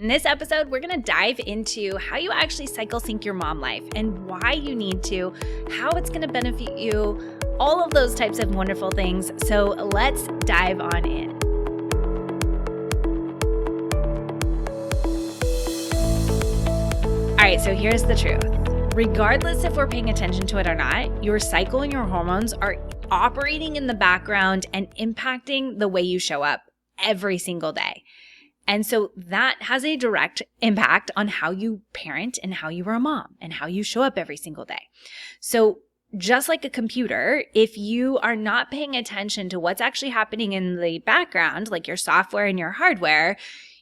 In this episode, we're going to dive into how you actually cycle sync your mom life and why you need to, how it's going to benefit you, all of those types of wonderful things. So let's dive on in. All right, so here's the truth. Regardless if we're paying attention to it or not, your cycle and your hormones are operating in the background and impacting the way you show up every single day. And so that has a direct impact on how you parent and how you are a mom and how you show up every single day. So just like a computer, if you are not paying attention to what's actually happening in the background, like your software and your hardware,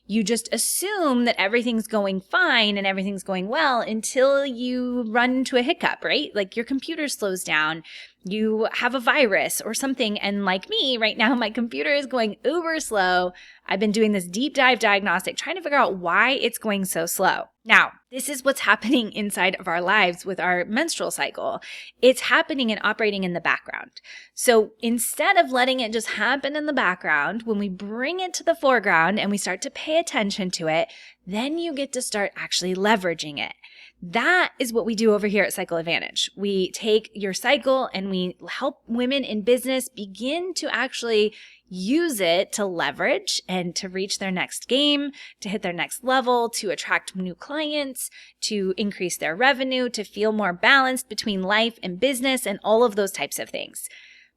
you just assume that everything's going fine and everything's going well until you run into a hiccup, right? Like your computer slows down, you have a virus or something. And like me, right now, my computer is going uber slow. I've been doing this deep dive diagnostic, trying to figure out why it's going so slow. Now, this is what's happening inside of our lives with our menstrual cycle. It's happening and operating in the background. So instead of letting it just happen in the background, when we bring it to the foreground and we start to pay attention to it, then you get to start actually leveraging it. That is what we do over here at Cycle Advantage. We take your cycle and we help women in business begin to actually use it to leverage and to reach their next game, to hit their next level, to attract new clients, to increase their revenue, to feel more balanced between life and business and all of those types of things.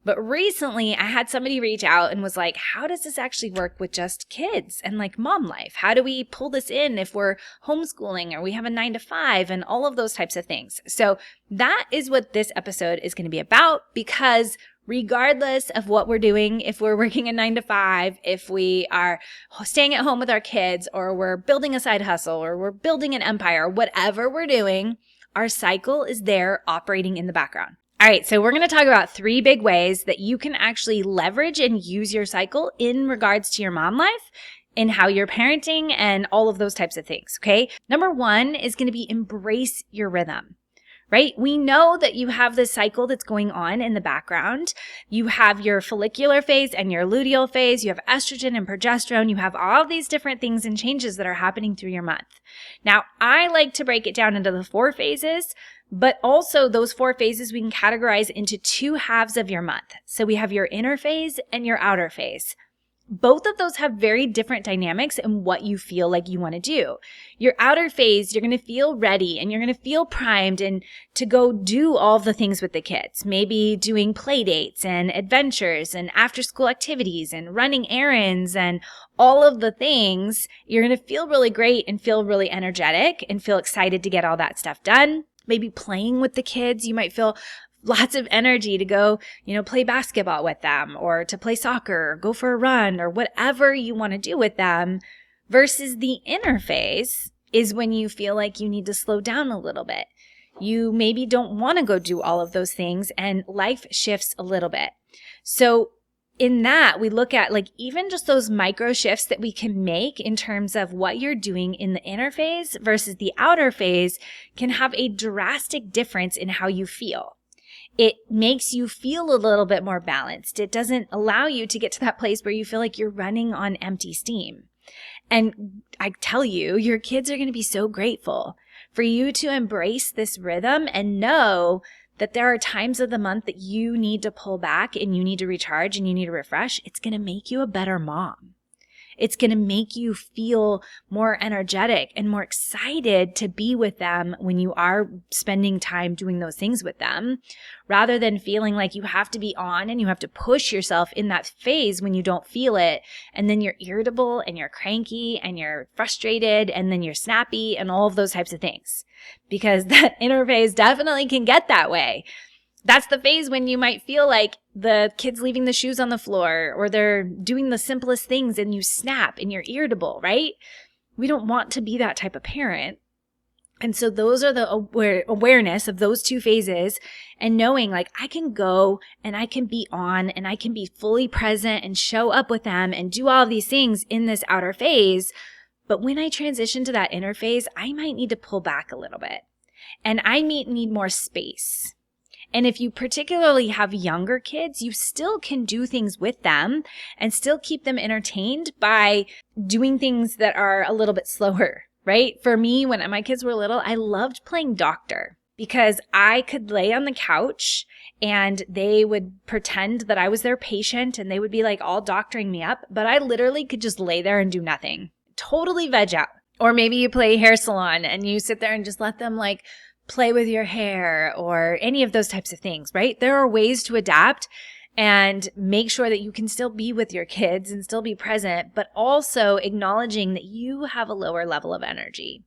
But recently I had somebody reach out and was like, how does this actually work with just kids and like mom life? How do we pull this in if we're homeschooling or we have a 9-to-5 and all of those types of things? So that is what this episode is going to be about, because regardless of what we're doing, if we're working a 9-to-5, if we are staying at home with our kids, or we're building a side hustle, or we're building an empire, whatever we're doing, our cycle is there operating in the background. All right, so we're going to talk about 3 big ways that you can actually leverage and use your cycle in regards to your mom life and how you're parenting and all of those types of things, okay? Number 1 is going to be embrace your rhythm. Right? We know that you have this cycle that's going on in the background. You have your follicular phase and your luteal phase. You have estrogen and progesterone. You have all these different things and changes that are happening through your month. Now, I like to break it down into the 4 phases, but also those 4 phases we can categorize into 2 halves of your month. So we have your inner phase and your outer phase. Both of those have very different dynamics in what you feel like you want to do. Your outer phase, you're going to feel ready and you're going to feel primed and to go do all the things with the kids. Maybe doing play dates and adventures and after school activities and running errands and all of the things. You're going to feel really great and feel really energetic and feel excited to get all that stuff done. Maybe playing with the kids, you might feel lots of energy to go, play basketball with them or to play soccer or go for a run or whatever you want to do with them, versus the inner phase is when you feel like you need to slow down a little bit. You maybe don't want to go do all of those things and life shifts a little bit. So in that, we look at like even just those micro shifts that we can make in terms of what you're doing in the inner phase versus the outer phase can have a drastic difference in how you feel. It makes you feel a little bit more balanced. It doesn't allow you to get to that place where you feel like you're running on empty steam. And I tell you, your kids are going to be so grateful for you to embrace this rhythm and know that there are times of the month that you need to pull back and you need to recharge and you need to refresh. It's going to make you a better mom. It's going to make you feel more energetic and more excited to be with them when you are spending time doing those things with them, rather than feeling like you have to be on and you have to push yourself in that phase when you don't feel it. And then you're irritable and you're cranky and you're frustrated and then you're snappy and all of those types of things, because that inner phase definitely can get that way. That's the phase when you might feel like the kid's leaving the shoes on the floor or they're doing the simplest things and you snap and you're irritable, right? We don't want to be that type of parent. And so those are the awareness of those 2 phases and knowing like I can go and I can be on and I can be fully present and show up with them and do all of these things in this outer phase. But when I transition to that inner phase, I might need to pull back a little bit and I might need more space. And if you particularly have younger kids, you still can do things with them and still keep them entertained by doing things that are a little bit slower, right? For me, when my kids were little, I loved playing doctor because I could lay on the couch and they would pretend that I was their patient and they would be like all doctoring me up, but I literally could just lay there and do nothing. Totally veg out. Or maybe you play hair salon and you sit there and just let them like play with your hair or any of those types of things, right? There are ways to adapt and make sure that you can still be with your kids and still be present, but also acknowledging that you have a lower level of energy.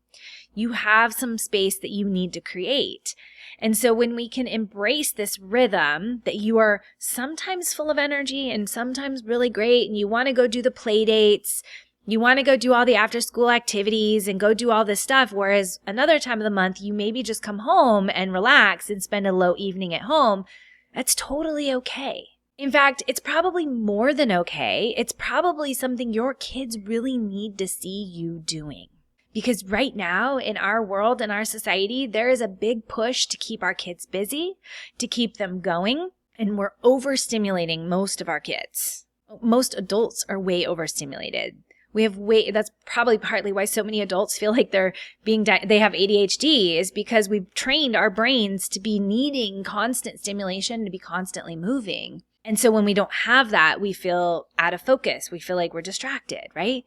You have some space that you need to create. And so when we can embrace this rhythm that you are sometimes full of energy and sometimes really great and you want to go do the play dates, you want to go do all the after school activities and go do all this stuff, whereas another time of the month, you maybe just come home and relax and spend a low evening at home. That's totally okay. In fact, it's probably more than okay. It's probably something your kids really need to see you doing. Because right now in our world and our society, there is a big push to keep our kids busy, to keep them going, and we're overstimulating most of our kids. Most adults are way overstimulated. That's probably partly why so many adults feel like they have ADHD is because we've trained our brains to be needing constant stimulation, to be constantly moving. And so when we don't have that, we feel out of focus. We feel like we're distracted, right?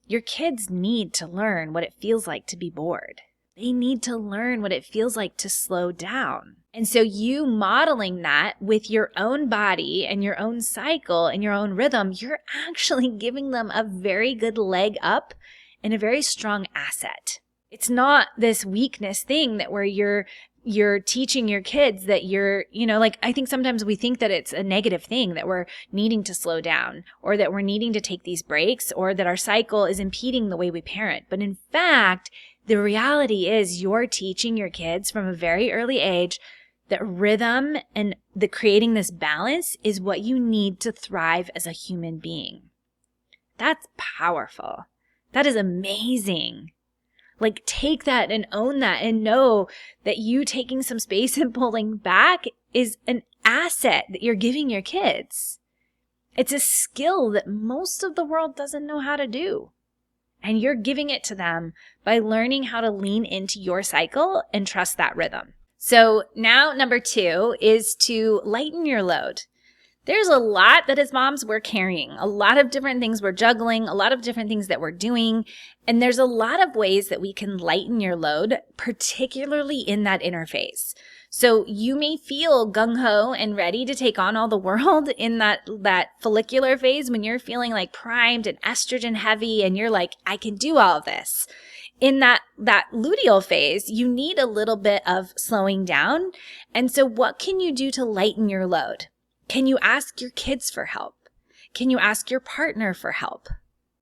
Your kids need to learn what it feels like to be bored. They need to learn what it feels like to slow down. And so you modeling that with your own body and your own cycle and your own rhythm, you're actually giving them a very good leg up and a very strong asset. It's not this weakness thing that where you're teaching your kids that I think sometimes we think that it's a negative thing that we're needing to slow down or that we're needing to take these breaks or that our cycle is impeding the way we parent. But in fact, the reality is you're teaching your kids from a very early age that rhythm and the creating this balance is what you need to thrive as a human being. That's powerful. That is amazing. Like take that and own that and know that you taking some space and pulling back is an asset that you're giving your kids. It's a skill that most of the world doesn't know how to do. And you're giving it to them by learning how to lean into your cycle and trust that rhythm. So now number 2 is to lighten your load. There's a lot that as moms we're carrying, a lot of different things we're juggling, a lot of different things that we're doing. And there's a lot of ways that we can lighten your load, particularly in that interface. So you may feel gung-ho and ready to take on all the world in that follicular phase when you're feeling like primed and estrogen heavy and you're like, I can do all of this. In that luteal phase, you need a little bit of slowing down. And so what can you do to lighten your load? Can you ask your kids for help? Can you ask your partner for help?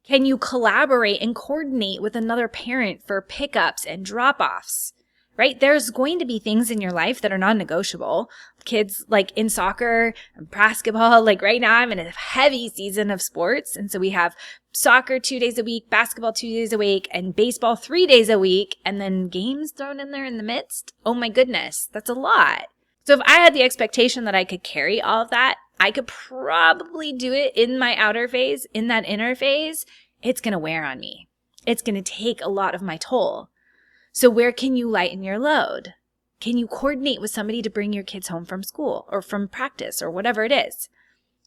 Can you collaborate and coordinate with another parent for pickups and drop-offs? Right? There's going to be things in your life that are non-negotiable. Kids like in soccer and basketball, like right now I'm in a heavy season of sports. And so we have soccer 2 days a week, basketball 2 days a week, and baseball 3 days a week, and then games thrown in there in the midst. Oh my goodness, that's a lot. So if I had the expectation that I could carry all of that, I could probably do it in my outer phase, in that inner phase. It's going to wear on me. It's going to take a lot of my toll. So where can you lighten your load? Can you coordinate with somebody to bring your kids home from school or from practice or whatever it is?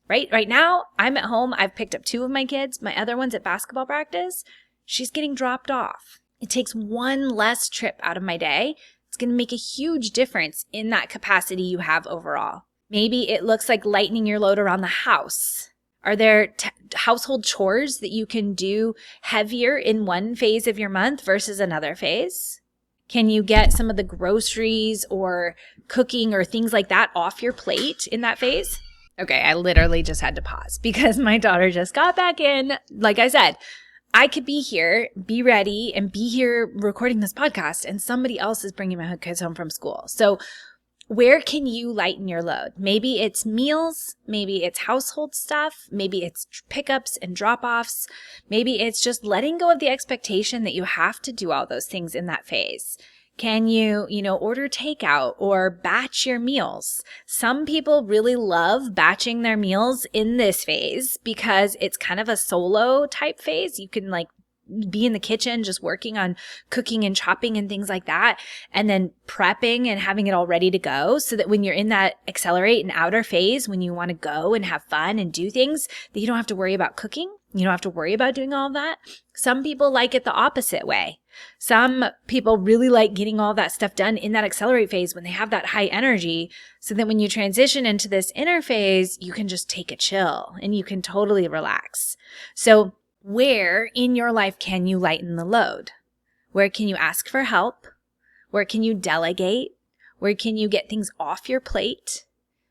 Right now, I'm at home. I've picked up 2 of my kids. My other one's at basketball practice. She's getting dropped off. It takes one less trip out of my day. It's going to make a huge difference in that capacity you have overall. Maybe it looks like lightening your load around the house. Are there household chores that you can do heavier in one phase of your month versus another phase? Can you get some of the groceries or cooking or things like that off your plate in that phase? Okay, I literally just had to pause because my daughter just got back in. Like I said, I could be here, be ready, and be here recording this podcast, and somebody else is bringing my kids home from school. So where can you lighten your load? Maybe it's meals, maybe it's household stuff, maybe it's pickups and drop-offs, maybe it's just letting go of the expectation that you have to do all those things in that phase. Can you, order takeout or batch your meals? Some people really love batching their meals in this phase because it's kind of a solo type phase. You can be in the kitchen just working on cooking and chopping and things like that, and then prepping and having it all ready to go so that when you're in that accelerate and outer phase, when you want to go and have fun and do things, that you don't have to worry about cooking. You don't have to worry about doing all of that. Some people like it the opposite way. Some people really like getting all that stuff done in that accelerate phase when they have that high energy, so that when you transition into this inner phase, you can just take a chill and you can totally relax. So where in your life can you lighten the load? Where can you ask for help? Where can you delegate? Where can you get things off your plate?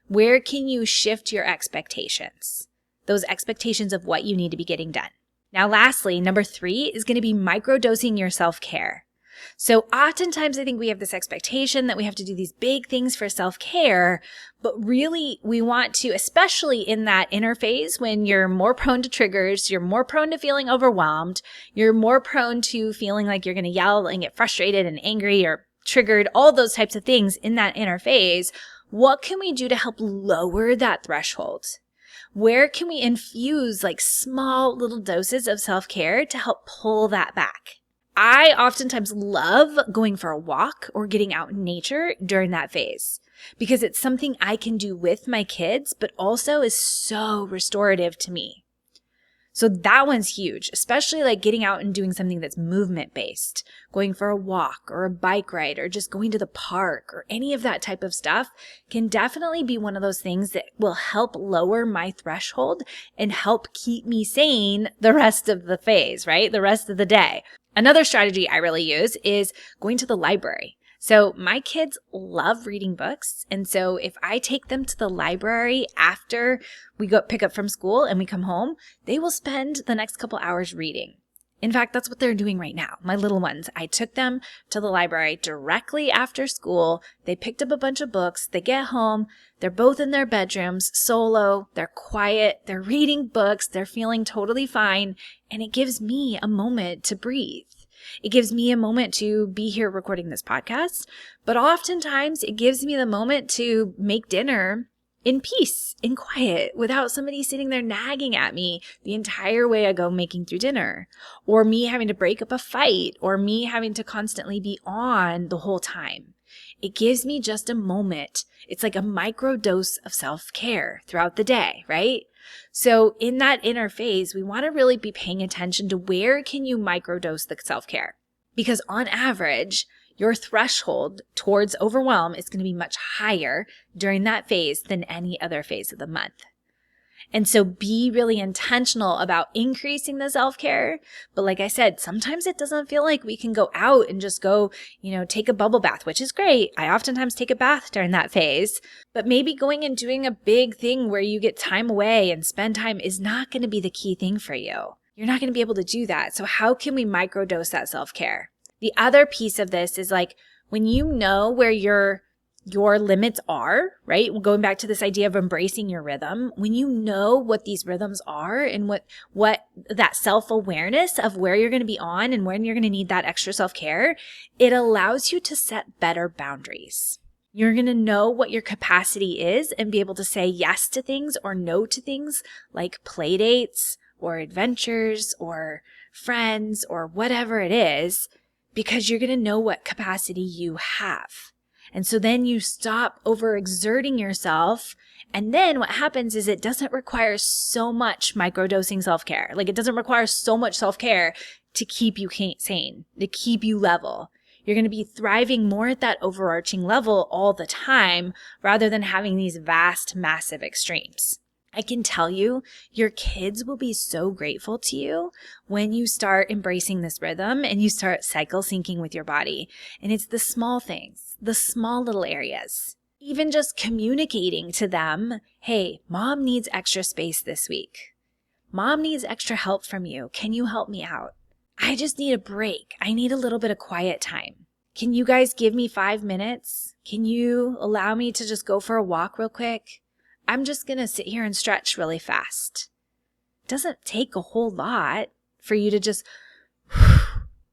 Where can you shift your expectations? Those expectations of what you need to be getting done. Now, lastly, number 3 is going to be microdosing your self-care. So oftentimes I think we have this expectation that we have to do these big things for self-care, but really we want to, especially in that inner phase when you're more prone to triggers, you're more prone to feeling overwhelmed, you're more prone to feeling like you're going to yell and get frustrated and angry or triggered, all those types of things in that inner phase. What can we do to help lower that threshold? Where can we infuse small little doses of self-care to help pull that back? I oftentimes love going for a walk or getting out in nature during that phase because it's something I can do with my kids, but also is so restorative to me. So that one's huge, especially getting out and doing something that's movement based, going for a walk or a bike ride or just going to the park or any of that type of stuff can definitely be one of those things that will help lower my threshold and help keep me sane the rest of the phase, right? The rest of the day. Another strategy I really use is going to the library. So my kids love reading books. And so if I take them to the library after we go pick up from school and we come home, they will spend the next couple hours reading. In fact, that's what they're doing right now. My little ones, I took them to the library directly after school. They picked up a bunch of books. They get home. They're both in their bedrooms, solo. They're quiet. They're reading books. They're feeling totally fine. And it gives me a moment to breathe. It gives me a moment to be here recording this podcast, but oftentimes it gives me the moment to make dinner in peace, in quiet, without somebody sitting there nagging at me the entire way I go making through dinner, or me having to break up a fight, or me having to constantly be on the whole time. It gives me just a moment. It's like a micro dose of self-care throughout the day, right? So in that inner phase, we want to really be paying attention to where can you microdose the self-care? Because on average, your threshold towards overwhelm is going to be much higher during that phase than any other phase of the month. And so be really intentional about increasing the self-care. But like I said, sometimes it doesn't feel like we can go out and just go, take a bubble bath, which is great. I oftentimes take a bath during that phase. But maybe going and doing a big thing where you get time away and spend time is not going to be the key thing for you. You're not going to be able to do that. So how can we microdose that self-care? The other piece of this is when you know where your limits are, right? Going back to this idea of embracing your rhythm, when you know what these rhythms are and what that self-awareness of where you're going to be on and when you're going to need that extra self-care, it allows you to set better boundaries. You're going to know what your capacity is and be able to say yes to things or no to things like play dates or adventures or friends or whatever it is, because you're going to know what capacity you have. And so then you stop overexerting yourself. And then what happens is it doesn't require so much microdosing self-care. It doesn't require so much self-care to keep you sane, to keep you level. You're going to be thriving more at that overarching level all the time rather than having these vast, massive extremes. I can tell you, your kids will be so grateful to you when you start embracing this rhythm and you start cycle syncing with your body. And it's the small things, the small little areas. Even just communicating to them, hey, mom needs extra space this week. Mom needs extra help from you. Can you help me out? I just need a break. I need a little bit of quiet time. Can you guys give me 5 minutes? Can you allow me to just go for a walk real quick? I'm just going to sit here and stretch really fast. It doesn't take a whole lot for you to just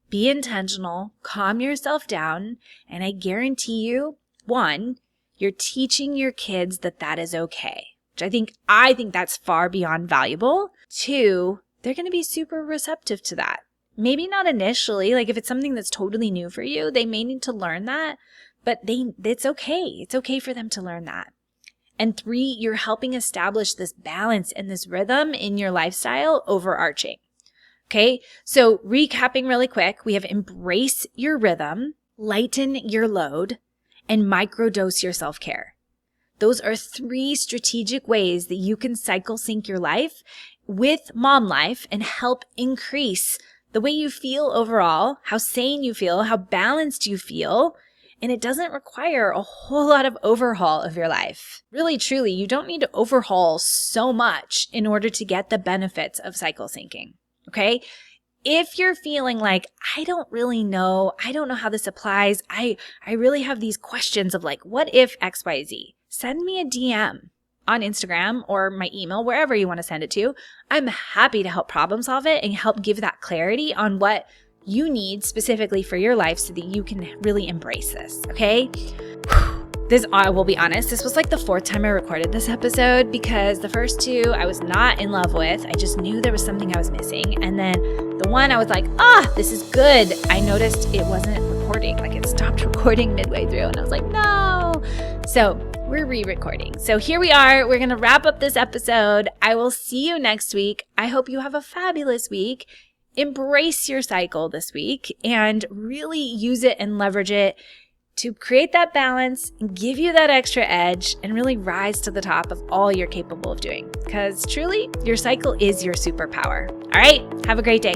be intentional, calm yourself down, and I guarantee you, one, you're teaching your kids that that is okay, which I think that's far beyond valuable. Two, they're going to be super receptive to that. Maybe not initially, like if it's something that's totally new for you, they may need to learn that, but it's okay. It's okay for them to learn that. And three, you're helping establish this balance and this rhythm in your lifestyle overarching. Okay, so recapping really quick, we have embrace your rhythm, lighten your load, and microdose your self-care. Those are three strategic ways that you can cycle sync your life with mom life and help increase the way you feel overall, how sane you feel, how balanced you feel, and it doesn't require a whole lot of overhaul of your life. Really, truly, you don't need to overhaul so much in order to get the benefits of cycle syncing. Okay? If you're feeling like, I don't know how this applies, I really have these questions of like, what if XYZ? Send me a DM on Instagram or my email, wherever you want to send it to. I'm happy to help problem solve it and help give that clarity on what you need specifically for your life so that you can really embrace this, okay? I will be honest, this was like the fourth time I recorded this episode because the first two I was not in love with. I just knew there was something I was missing. And then the one I was like, this is good. I noticed it wasn't recording, like it stopped recording midway through and I was like, no. So we're re-recording. So here we are. We're going to wrap up this episode. I will see you next week. I hope you have a fabulous week. Embrace your cycle this week and really use it and leverage it to create that balance and give you that extra edge and really rise to the top of all you're capable of doing. Because truly, your cycle is your superpower. All right, have a great day.